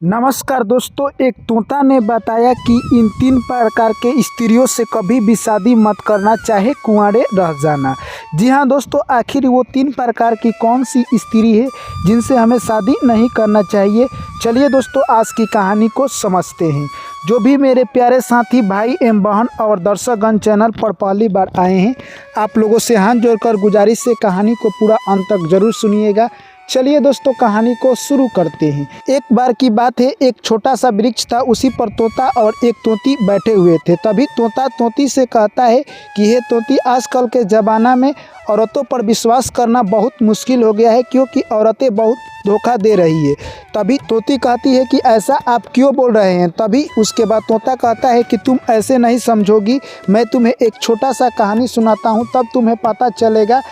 नमस्कार दोस्तों, एक तोता ने बताया कि इन 3 प्रकार के स्त्रियों से कभी भी शादी मत करना, चाहे कुंवारे रह जाना। जी हाँ दोस्तों, आखिर वो 3 प्रकार की कौन सी स्त्री है जिनसे हमें शादी नहीं करना चाहिए। चलिए दोस्तों, आज की कहानी को समझते हैं। जो भी मेरे प्यारे साथी भाई एवं बहन और दर्शकगण चैनल पर पहली बार आए हैं, आप लोगों से हाथ जोड़कर गुजारिश है, कहानी को पूरा अंत तक जरूर सुनिएगा। चलिए दोस्तों, कहानी को शुरू करते हैं। एक बार की बात है, एक छोटा सा वृक्ष था, उसी पर तोता और एक तोती बैठे हुए थे। तभी तोता तोती से कहता है कि हे तोती, आजकल के ज़माना में औरतों पर विश्वास करना बहुत मुश्किल हो गया है, क्योंकि औरतें बहुत धोखा दे रही है। तभी तोती कहती है कि ऐसा आप क्यों बोल रहे हैं। तभी उसके बाद तोता कहता है कि तुम ऐसे नहीं समझोगी, मैं तुम्हें एक छोटा सा कहानी सुनाता हूँ, तब तुम्हें पता चलेगा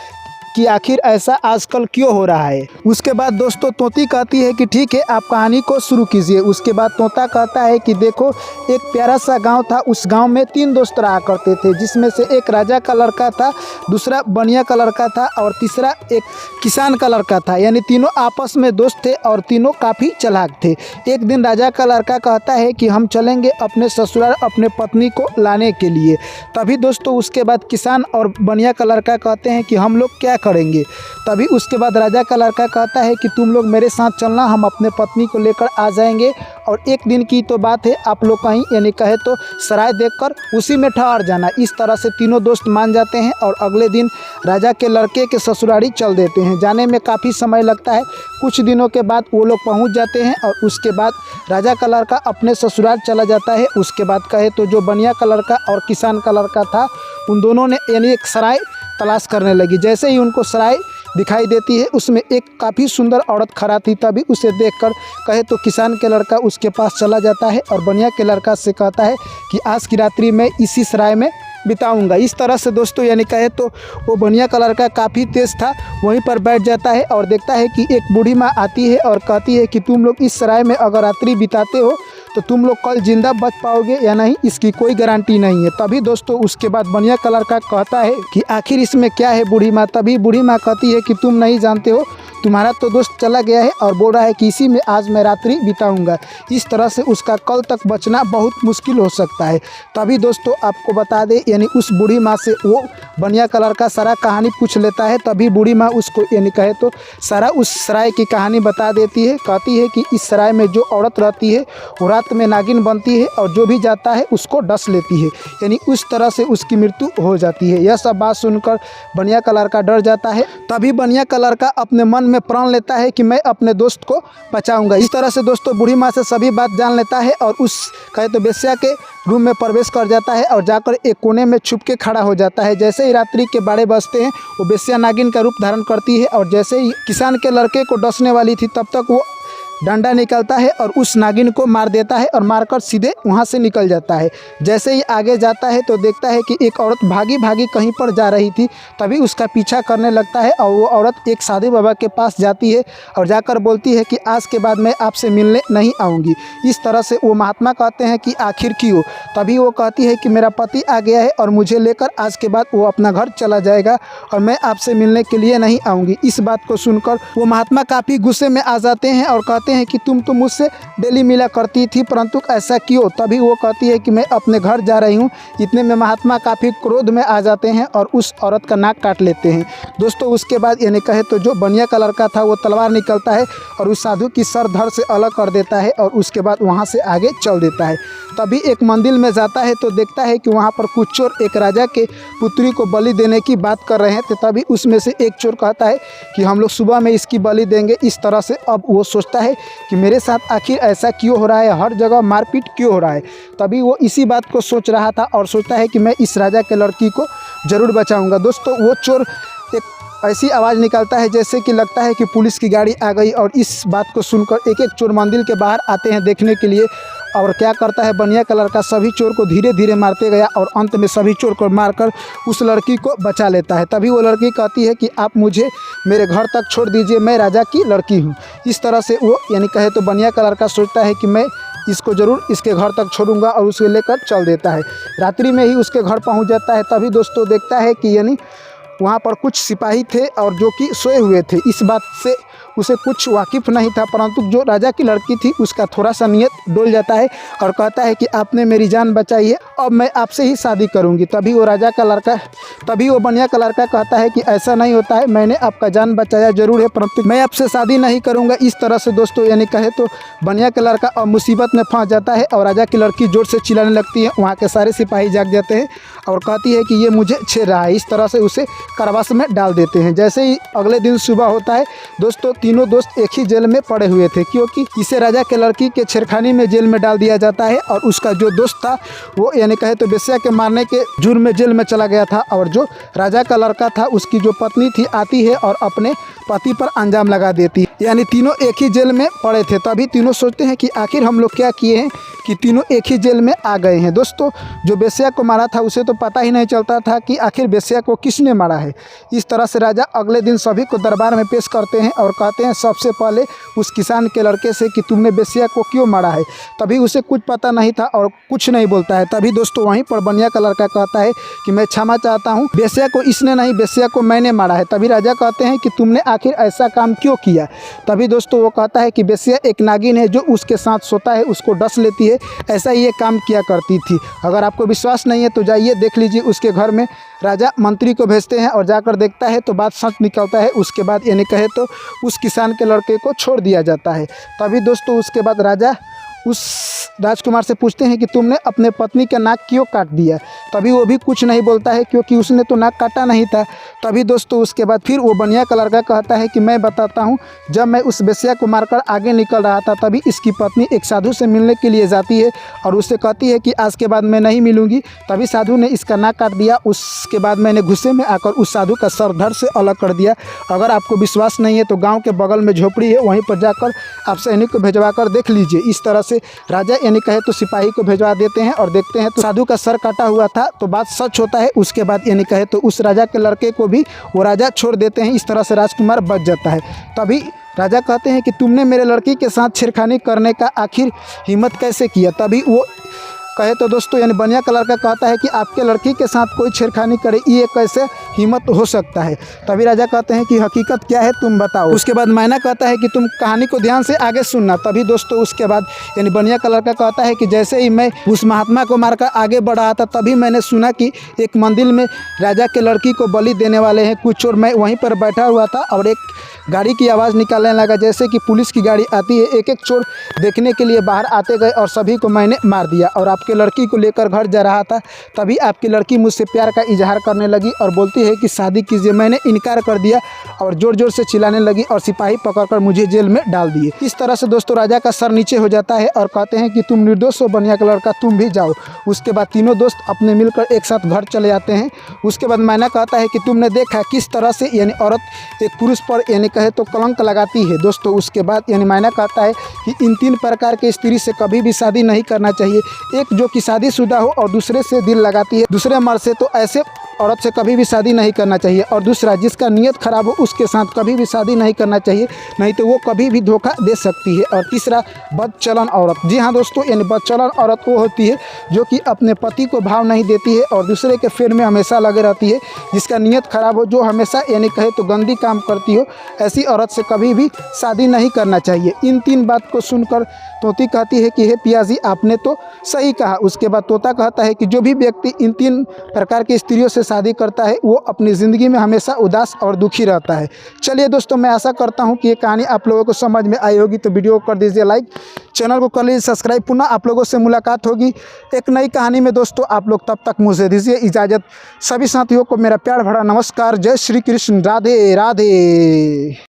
कि आखिर ऐसा आजकल क्यों हो रहा है। उसके बाद दोस्तों तोती कहती है कि ठीक है, आप कहानी को शुरू कीजिए। उसके बाद तोता कहता है कि देखो, एक प्यारा सा गांव था। उस गांव में 3 दोस्त रहा करते थे, जिसमें से एक राजा का लड़का था, दूसरा बनिया का लड़का था और तीसरा एक किसान का लड़का था। यानी तीनों आपस में दोस्त थे और तीनों काफ़ी चालाक थे। एक दिन राजा का लड़का कहता है कि हम चलेंगे अपने ससुराल अपने पत्नी को लाने के लिए। तभी दोस्तों उसके बाद किसान और बनिया का लड़का कहते हैं कि हम लोग क्या करेंगे। तभी उसके बाद राजा का लड़का कहता है कि तुम लोग मेरे साथ चलना, हम अपने पत्नी को लेकर आ जाएंगे। और एक दिन की तो बात है, आप लोग कहीं यानी कहे तो सराय देखकर उसी में ठहर जाना। इस तरह से तीनों दोस्त मान जाते हैं और अगले दिन राजा के लड़के के ससुराली चल देते हैं। जाने में काफ़ी समय लगता है। कुछ दिनों के बाद वो लोग पहुंच जाते हैं और उसके बाद राजा का लड़का अपने ससुराल चला जाता है। उसके बाद कहे तो जो बनिया का लड़का और किसान का लड़का था, उन दोनों ने यानी एक सराय तलाश करने लगी। जैसे ही उनको सराय दिखाई देती है, उसमें एक काफ़ी सुंदर औरत खड़ा थी। तभी उसे देखकर कहे तो किसान के लड़का उसके पास चला जाता है और बनिया के लड़का से कहता है कि आज की रात्रि मैं इसी सराय में बिताऊंगा। इस तरह से दोस्तों यानी कहे तो वो बनिया का लड़का काफ़ी तेज़ था, वहीं पर बैठ जाता है और देखता है कि एक बूढ़ी माँ आती है और कहती है कि तुम लोग इस सराय में अगर रात्रि बिताते हो तो तुम लोग कल जिंदा बच पाओगे या नहीं, इसकी कोई गारंटी नहीं है। तभी दोस्तों उसके बाद बनिया का लड़का कहता है कि आखिर इसमें क्या है बूढ़ी माँ। तभी बूढ़ी माँ कहती है कि तुम नहीं जानते हो, तुम्हारा तो दोस्त चला गया है और बोल रहा है कि इसी में आज मैं रात्रि बिताऊंगा। इस तरह से उसका कल तक बचना बहुत मुश्किल हो सकता है। तभी दोस्तों आपको बता दें, यानी उस बूढ़ी माँ से वो बनिया का लड़का सारा कहानी पूछ लेता है। तभी बूढ़ी माँ उसको यानी कहे तो सारा उस सराय की कहानी बता देती है। कहती है कि इस सराय में जो औरत रहती है वो रात में नागिन बनती है और जो भी जाता है उसको डस लेती है, यानी उस तरह से उसकी मृत्यु हो जाती है। यह सब बात सुनकर बनिया का लड़का डर जाता है। तभी बनिया का लड़का अपने मन में प्रण लेता है कि मैं अपने दोस्त को बचाऊंगा। इस तरह से दोस्तों बूढ़ी माँ से सभी बात जान लेता है और उस कहे तो बेश्या के रूम में प्रवेश कर जाता है और जाकर एक कोने में छुप के खड़ा हो जाता है। जैसे ही रात्रि के 12 बजते हैं, वो बेश्या नागिन का रूप धारण करती है और जैसे ही किसान के लड़के को डसने वाली थी, तब तक वो डंडा निकलता है और उस नागिन को मार देता है और मारकर सीधे वहाँ से निकल जाता है। जैसे ही आगे जाता है तो देखता है कि एक औरत भागी भागी कहीं पर जा रही थी। तभी उसका पीछा करने लगता है और वो औरत एक साधु बाबा के पास जाती है और जाकर बोलती है कि आज के बाद मैं आपसे मिलने नहीं आऊँगी। इस तरह से वो महात्मा कहते हैं कि आखिर क्यों। तभी वो कहती है कि मेरा पति आ गया है और मुझे लेकर आज के बाद वो अपना घर चला जाएगा और मैं आपसे मिलने के लिए नहीं आऊँगी। इस बात को सुनकर वो महात्मा काफ़ी गुस्से में आ जाते हैं और कहते हैं कि तुम तो मुझसे डेली मिला करती थी, परंतु ऐसा क्यों। तभी वो कहती है कि मैं अपने घर जा रही हूँ। इतने में महात्मा काफ़ी क्रोध में आ जाते हैं और उस औरत का नाक काट लेते हैं। दोस्तों उसके बाद यानी कहे तो जो बनिया का लड़का था वो तलवार निकलता है और उस साधु की सर धड़ से अलग कर देता है और उसके बाद वहाँ से आगे चल देता है। तभी एक मंदिर में जाता है तो देखता है कि वहाँ पर कुछ चोर एक राजा के पुत्री को बलि देने की बात कर रहे हैं। तो तभी उसमें से एक चोर कहता है कि हम लोग सुबह में इसकी बलि देंगे। इस तरह से अब वो सोचता है कि मेरे साथ आखिर ऐसा क्यों हो रहा है, हर जगह मारपीट क्यों हो रहा है। तभी वो इसी बात को सोच रहा था और सोचता है कि मैं इस राजा के लड़की को ज़रूर बचाऊंगा। दोस्तों वो चोर एक ऐसी आवाज़ निकालता है जैसे कि लगता है कि पुलिस की गाड़ी आ गई। और इस बात को सुनकर एक एक चोर मंदिर के बाहर आते हैं देखने के लिए। और क्या करता है बनिया का लड़का, सभी चोर को धीरे धीरे मारते गया और अंत में सभी चोर को मारकर उस लड़की को बचा लेता है। तभी वो लड़की कहती है कि आप मुझे मेरे घर तक छोड़ दीजिए, मैं राजा की लड़की हूँ। इस तरह से वो यानी कहे तो बनिया का लड़का सोचता है कि मैं इसको ज़रूर इसके घर तक छोड़ूंगा और उसे लेकर चल देता है। रात्रि में ही उसके घर पहुँच जाता है। तभी दोस्तों देखता है कि यानी वहाँ पर कुछ सिपाही थे और जो कि सोए हुए थे। इस बात से उसे कुछ वाकिफ़ नहीं था, परंतु जो राजा की लड़की थी उसका थोड़ा सा नियत डोल जाता है और कहता है कि आपने मेरी जान बचाई है, अब मैं आपसे ही शादी करूंगी। तभी वो बनिया का लड़का कहता है कि ऐसा नहीं होता है, मैंने आपका जान बचाया जरूर है, परंतु मैं आपसे शादी नहीं करूंगा। इस तरह से दोस्तों यानी कहे तो बनिया का लड़का अब मुसीबत में फंस जाता है और राजा की लड़की जोर से चिल्लाने लगती है। वहाँ के सारे सिपाही जाग जाते हैं और कहती है कि ये मुझे छेड़ रहा है। इस तरह से उसे कारावास में डाल देते हैं। जैसे ही अगले दिन सुबह होता है दोस्तों, तीनों दोस्त एक ही जेल में पड़े हुए थे, क्योंकि इसे राजा के लड़की के छेड़खानी में जेल में डाल दिया जाता है और उसका जो दोस्त था वो यानी कहे तो बेश्या के मारने के जुर्म में जेल में चला गया था। और जो राजा का लड़का था उसकी जो पत्नी थी आती है और अपने पति पर अंजाम लगा देती है। यानी तीनों एक ही जेल में पड़े थे। तभी तीनों सोचते हैं कि आखिर हम लोग क्या किए हैं कि तीनों एक ही जेल में आ गए हैं। दोस्तों जो बेश्या को मारा था उसे तो पता ही नहीं चलता था कि आखिर बेश्या को किसने मारा है। इस तरह से राजा अगले दिन सभी को दरबार में पेश करते हैं और कहते हैं सबसे पहले उस किसान के लड़के से कि तुमने बेश्या को क्यों मारा है। तभी उसे कुछ पता नहीं था और कुछ नहीं बोलता है। तभी दोस्तों वहीं पर बनिया का लड़का कहता है कि मैं क्षमा चाहता हूँ, बेश्या को इसने नहीं, बेश्या को मैंने मारा है। तभी राजा कहते हैं कि तुमने आखिर ऐसा काम क्यों किया। तभी दोस्तों वो कहता है कि बेश्या एक नागिन है जो उसके साथ सोता है, उसको डस लेती है, ऐसा ही ये काम किया करती थी। अगर आपको विश्वास नहीं है तो जाइए देख लीजिए उसके घर में। राजा मंत्री को भेजते हैं और जाकर देखता है तो बात सच निकलता है। उसके बाद यानी कहे तो उस किसान के लड़के को छोड़ दिया जाता है। तभी दोस्तों उसके बाद राजा उस राजकुमार से पूछते हैं कि तुमने अपने पत्नी का नाक क्यों काट दिया। तभी वो भी कुछ नहीं बोलता है क्योंकि उसने तो नाक काटा नहीं था। तभी दोस्तों उसके बाद फिर वो बनिया का लड़का कहता है कि मैं बताता हूँ, जब मैं उस बेश्या को मारकर आगे निकल रहा था तभी इसकी पत्नी एक साधु से मिलने के लिए जाती है और उससे कहती है कि आज के बाद मैं नहीं मिलूँगी। तभी साधु ने इसका नाक काट दिया। उसके बाद मैंने गुस्से में आकर उस साधु का सर धड़ से अलग कर दिया। अगर आपको विश्वास नहीं है तो गाँव के बगल में झोपड़ी है, वहीं पर जाकर आप सैनिक को भिजवा कर देख लीजिए। इस तरह से राजा यानी कहे तो सिपाही को भिजवा देते हैं और देखते हैं तो साधु का सर काटा हुआ था, तो बात सच होता है। उसके बाद यानी कहे तो उस राजा के लड़के को भी वो राजा छोड़ देते हैं। इस तरह से राजकुमार बच जाता है। तभी राजा कहते हैं कि तुमने मेरे लड़की के साथ छेड़खानी करने का आखिर हिम्मत कैसे किया। तभी वो कहे तो दोस्तों यानी बनिया का लड़का कहता है कि आपके लड़की के साथ कोई छेड़खानी करे, ये कैसे हिम्मत हो सकता है। तभी राजा कहते हैं कि हकीकत क्या है तुम बताओ। उसके बाद मैना कहता है कि तुम कहानी को ध्यान से आगे सुनना। तभी दोस्तों उसके बाद यानी बनिया का लड़का कहता है कि जैसे ही मैं उस महात्मा को मारकर आगे बढ़ रहा था तभी मैंने सुना कि एक मंदिर में राजा के लड़की को बलि देने वाले हैं कुछ चोर। मैं वहीं पर बैठा हुआ था और एक गाड़ी की आवाज़ निकालने लगा, जैसे कि पुलिस की गाड़ी आती है। एक एक चोर देखने के लिए बाहर आते गए और सभी को मैंने मार दिया और आपके लड़की को लेकर घर जा रहा था। तभी आपकी लड़की मुझसे प्यार का इजहार करने लगी और बोलती है कि शादी कीजिए। मैंने इनकार कर दिया और ज़ोर ज़ोर से चिल्लाने लगी और सिपाही पकड़कर मुझे जेल में डाल दिए। इस तरह से दोस्तों राजा का सर नीचे हो जाता है और कहते हैं कि तुम निर्दोष हो बनिया का लड़का, तुम भी जाओ। उसके बाद तीनों दोस्त अपने मिलकर एक साथ घर चले जाते हैं। उसके बाद मैना कहता है कि तुमने देखा किस तरह से यानी औरत एक पुरुष पर यानी कहे तो कलंक लगाती है। दोस्तों उसके बाद यानी मैना कहता है कि इन 3 प्रकार के स्त्री से कभी भी शादी नहीं करना चाहिए। एक जो कि शादीशुदा हो और दूसरे से दिल लगाती है दूसरे मर्द से, तो ऐसे औरत से कभी भी शादी नहीं करना चाहिए। और दूसरा जिसका नीयत खराब हो उसके साथ कभी भी शादी नहीं करना चाहिए, नहीं तो वो कभी भी धोखा दे सकती है। और तीसरा बदचलन औरत। जी हाँ दोस्तों, यानी बदचलन औरत वो होती है जो कि अपने पति को भाव नहीं देती है और दूसरे के फेर में हमेशा लगे रहती है, जिसका नीयत खराब हो, जो हमेशा यानी कहे तो गंदी काम करती हो, ऐसी औरत से कभी भी शादी नहीं करना चाहिए। इन 3 बात को सुनकर तोती कहती है कि हे पियाजी आपने तो सही कहा। उसके बाद तोता कहता है कि जो भी व्यक्ति इन 3 प्रकार की स्त्रियों से शादी करता है वो अपनी ज़िंदगी में हमेशा उदास और दुखी रहता है। चलिए दोस्तों, मैं आशा करता हूँ कि ये कहानी आप लोगों को समझ में आई होगी। तो वीडियो को कर दीजिए लाइक, चैनल को कर लीजिए सब्सक्राइब। पुनः आप लोगों से मुलाकात होगी एक नई कहानी में दोस्तों। आप लोग तब तक मुझे दीजिए इजाज़त। सभी साथियों को मेरा प्यार भरा नमस्कार। जय श्री कृष्ण। राधे राधे।